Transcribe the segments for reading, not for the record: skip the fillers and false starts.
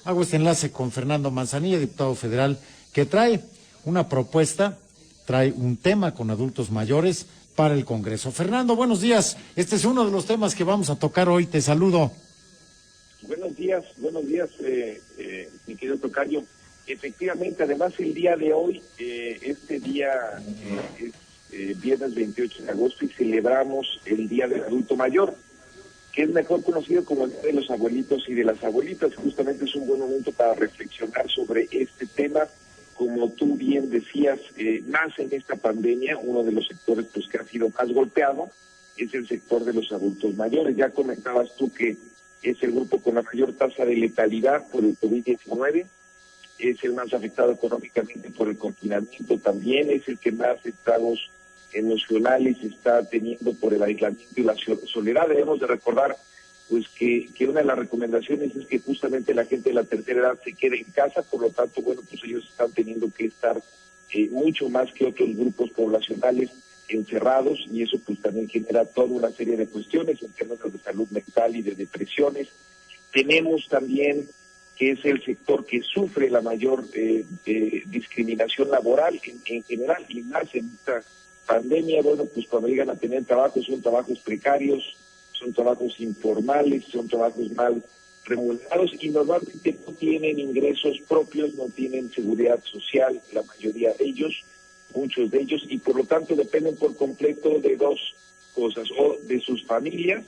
Hago este enlace con Fernando Manzanilla, diputado federal, que trae una propuesta, trae un tema con adultos mayores para el Congreso. Fernando, buenos días. Este es uno de los temas que vamos a tocar hoy. Te saludo. Buenos días, mi querido tocayo. Efectivamente, además el día de hoy, este día es viernes 28 de agosto y celebramos el Día del Adulto Mayor, que es mejor conocido como el Día de los Abuelitos y de las Abuelitas. Justamente es un buen momento para reflexionar sobre este tema. Como tú bien decías, más en esta pandemia, uno de los sectores pues que ha sido más golpeado es el sector de los adultos mayores. Ya comentabas tú que es el grupo con la mayor tasa de letalidad por el COVID-19, es el más afectado económicamente por el confinamiento también, es el que más estados emocionales está teniendo por el aislamiento y la soledad. Debemos de recordar pues que una de las recomendaciones es que justamente la gente de la tercera edad se quede en casa, por lo tanto, bueno, pues ellos están teniendo que estar mucho más que otros grupos poblacionales encerrados, y eso pues también genera toda una serie de cuestiones en términos de salud mental y de depresiones. Tenemos también que es el sector que sufre la mayor discriminación laboral en general, y más en esta pandemia. Bueno, pues cuando llegan a tener trabajos, son trabajos precarios, son trabajos informales, son trabajos mal remunerados y normalmente no tienen ingresos propios, no tienen seguridad social, la mayoría de ellos, muchos de ellos, y por lo tanto dependen por completo de dos cosas: o de sus familias,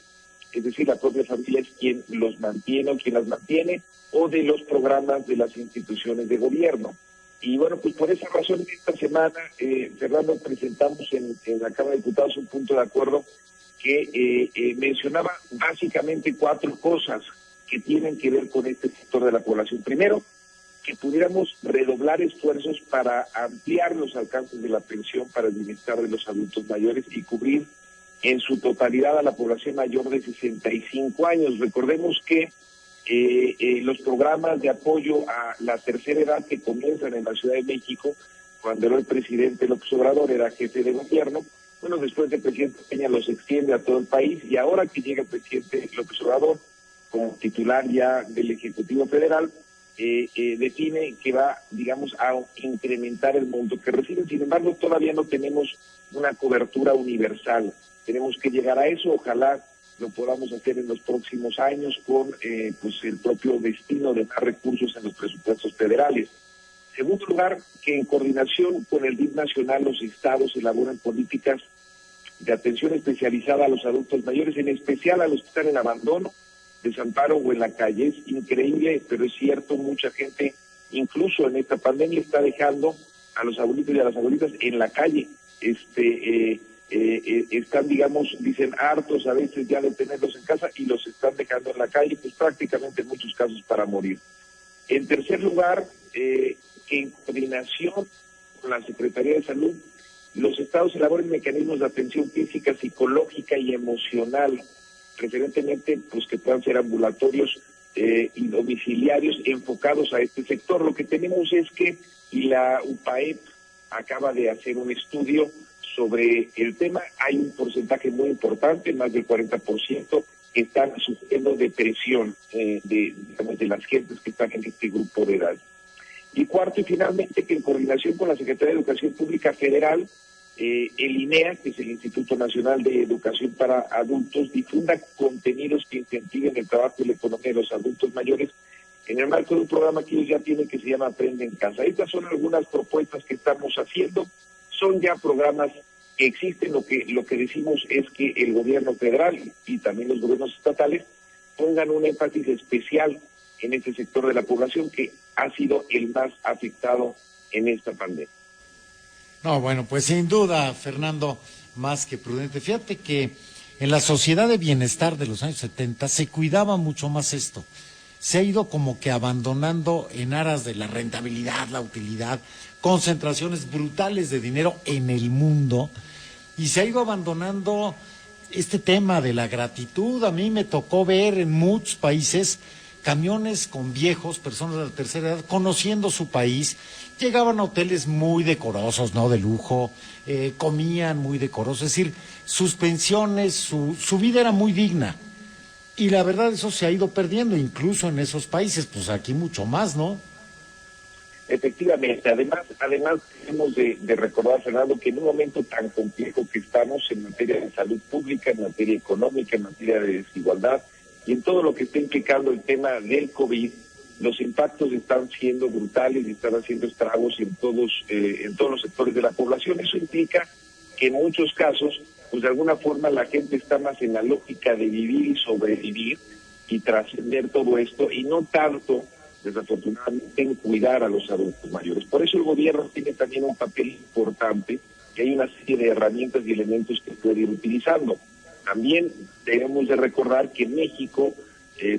es decir, la propia familia es quien los mantiene o quien las mantiene, o de los programas de las instituciones de gobierno. Y bueno, pues por esa razón esta semana, Fernando, presentamos en la Cámara de Diputados un punto de acuerdo que mencionaba básicamente 4 cosas que tienen que ver con este sector de la población. Primero, que pudiéramos redoblar esfuerzos para ampliar los alcances de la pensión para el bienestar de los adultos mayores y cubrir en su totalidad a la población mayor de 65 años. Recordemos que los programas de apoyo a la tercera edad que comienzan en la Ciudad de México, cuando el presidente López Obrador era jefe de gobierno, bueno, después el presidente Peña los extiende a todo el país, y ahora que llega el presidente López Obrador como titular ya del Ejecutivo Federal, define que va, digamos, a incrementar el monto que reciben. Sin embargo, todavía no tenemos una cobertura universal. Tenemos que llegar a eso. Ojalá lo podamos hacer en los próximos años con pues el propio destino de más recursos en los presupuestos federales. Segundo lugar, que en coordinación con el DIF nacional los estados elaboran políticas de atención especializada a los adultos mayores, en especial a los que están en abandono, desamparo o en la calle. Es increíble, pero es cierto, mucha gente, incluso en esta pandemia, está dejando a los abuelitos y a las abuelitas en la calle. Están, digamos, dicen hartos a veces ya de tenerlos en casa y los están dejando en la calle, pues prácticamente en muchos casos para morir. En tercer lugar, que en coordinación con la Secretaría de Salud, los estados elaboren mecanismos de atención física, psicológica y emocional, preferentemente pues que puedan ser ambulatorios y domiciliarios enfocados a este sector. Lo que tenemos es que la UPAEP acaba de hacer un estudio sobre el tema. Hay un porcentaje muy importante, más del 40%, que están sufriendo depresión de las gentes que están en este grupo de edad. Y cuarto y finalmente, que en coordinación con la Secretaría de Educación Pública Federal, el INEA, que es el Instituto Nacional de Educación para Adultos, difunda contenidos que incentiven el trabajo y la economía de los adultos mayores en el marco de un programa que ellos ya tienen que se llama Aprende en Casa. Estas son algunas propuestas que estamos haciendo. Son ya programas que existen. Lo que decimos es que el gobierno federal y también los gobiernos estatales pongan un énfasis especial en este sector de la población que ha sido el más afectado en esta pandemia. No, bueno, pues sin duda, Fernando, más que prudente. Fíjate que en la sociedad de bienestar de los años 70 se cuidaba mucho más esto. Se ha ido como que abandonando en aras de la rentabilidad, la utilidad, concentraciones brutales de dinero en el mundo, y se ha ido abandonando este tema de la gratitud. A mí me tocó ver en muchos países camiones con viejos, personas de la tercera edad, conociendo su país. Llegaban a hoteles muy decorosos, no de lujo, comían muy decorosos, es decir, sus pensiones, su vida era muy digna. Y la verdad eso se ha ido perdiendo, incluso en esos países, pues aquí mucho más, ¿no? Efectivamente, además tenemos de recordar, Fernando, que en un momento tan complejo que estamos en materia de salud pública, en materia económica, en materia de desigualdad y en todo lo que está implicando el tema del COVID, los impactos están siendo brutales y están haciendo estragos en todos los sectores de la población. Eso implica que en muchos casos, pues de alguna forma la gente está más en la lógica de vivir y sobrevivir y trascender todo esto, y no tanto, desafortunadamente, en cuidar a los adultos mayores. Por eso el gobierno tiene también un papel importante, y hay una serie de herramientas y elementos que puede ir utilizando. También debemos de recordar que México,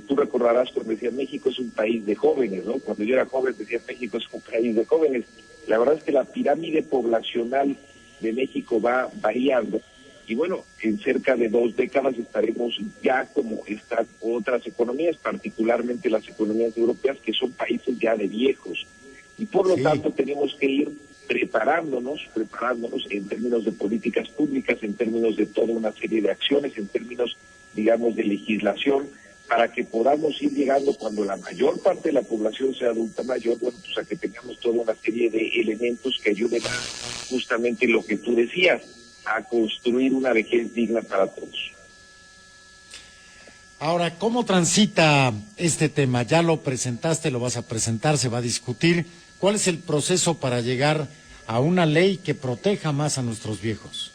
tú recordarás cuando decía México es un país de jóvenes, ¿no? Cuando yo era joven decía México es un país de jóvenes. La verdad es que la pirámide poblacional de México va variando, y bueno, en cerca de 2 décadas estaremos ya como están otras economías, particularmente las economías europeas, que son países ya de viejos. Y por lo tanto tenemos que ir preparándonos en términos de políticas públicas, en términos de toda una serie de acciones, en términos, digamos, de legislación, para que podamos ir llegando cuando la mayor parte de la población sea adulta mayor, bueno, pues a que tengamos toda una serie de elementos que ayuden a justamente lo que tú decías, a construir una vejez digna para todos. Ahora, ¿cómo transita este tema? Ya lo presentaste, lo vas a presentar, se va a discutir. ¿Cuál es el proceso para llegar a una ley que proteja más a nuestros viejos?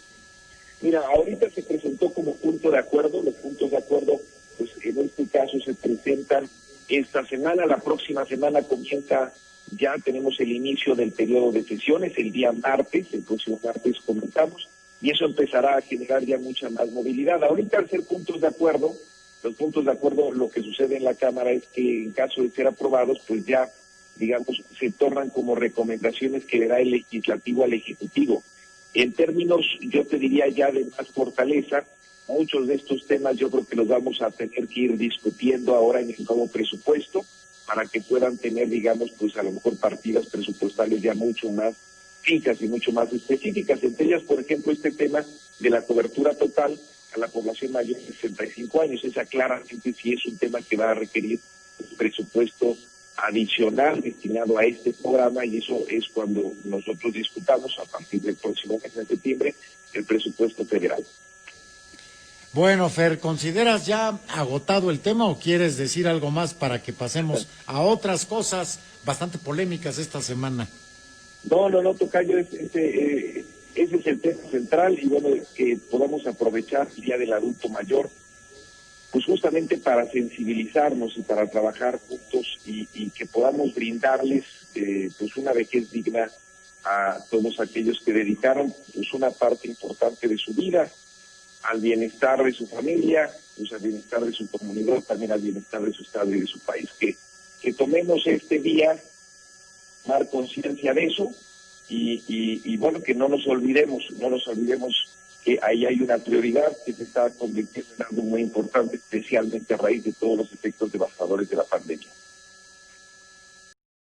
Mira, ahorita se presentó como punto de acuerdo. Los puntos de acuerdo, pues en este caso se presentan esta semana. La próxima semana comienza, ya tenemos el inicio del periodo de sesiones, el día martes, el próximo martes comenzamos, y eso empezará a generar ya mucha más movilidad. Ahorita, al ser puntos de acuerdo, los puntos de acuerdo, lo que sucede en la Cámara es que en caso de ser aprobados, pues ya, digamos, se tornan como recomendaciones que le da el legislativo al ejecutivo. En términos, yo te diría ya de más fortaleza, muchos de estos temas yo creo que los vamos a tener que ir discutiendo ahora en el nuevo presupuesto, para que puedan tener, digamos, pues a lo mejor partidas presupuestales ya mucho más fijas y mucho más específicas. Entre ellas, por ejemplo, este tema de la cobertura total a la población mayor de 65 años. Esa claramente sí es un tema que va a requerir un presupuesto adicional destinado a este programa, y eso es cuando nosotros discutamos a partir del próximo mes de septiembre el presupuesto federal. Bueno, Fer, ¿consideras ya agotado el tema o quieres decir algo más para que pasemos a otras cosas bastante polémicas esta semana? No, tocayo, ese es el tema central, y bueno, que podamos aprovechar el Día del Adulto Mayor, pues justamente para sensibilizarnos y para trabajar juntos, y que podamos brindarles pues una vejez digna a todos aquellos que dedicaron pues una parte importante de su vida al bienestar de su familia, pues al bienestar de su comunidad, también al bienestar de su estado y de su país. Que tomemos este día, tomar conciencia de eso, y bueno, que no nos olvidemos que ahí hay una prioridad que se está convirtiendo en algo muy importante, especialmente a raíz de todos los efectos devastadores de la pandemia.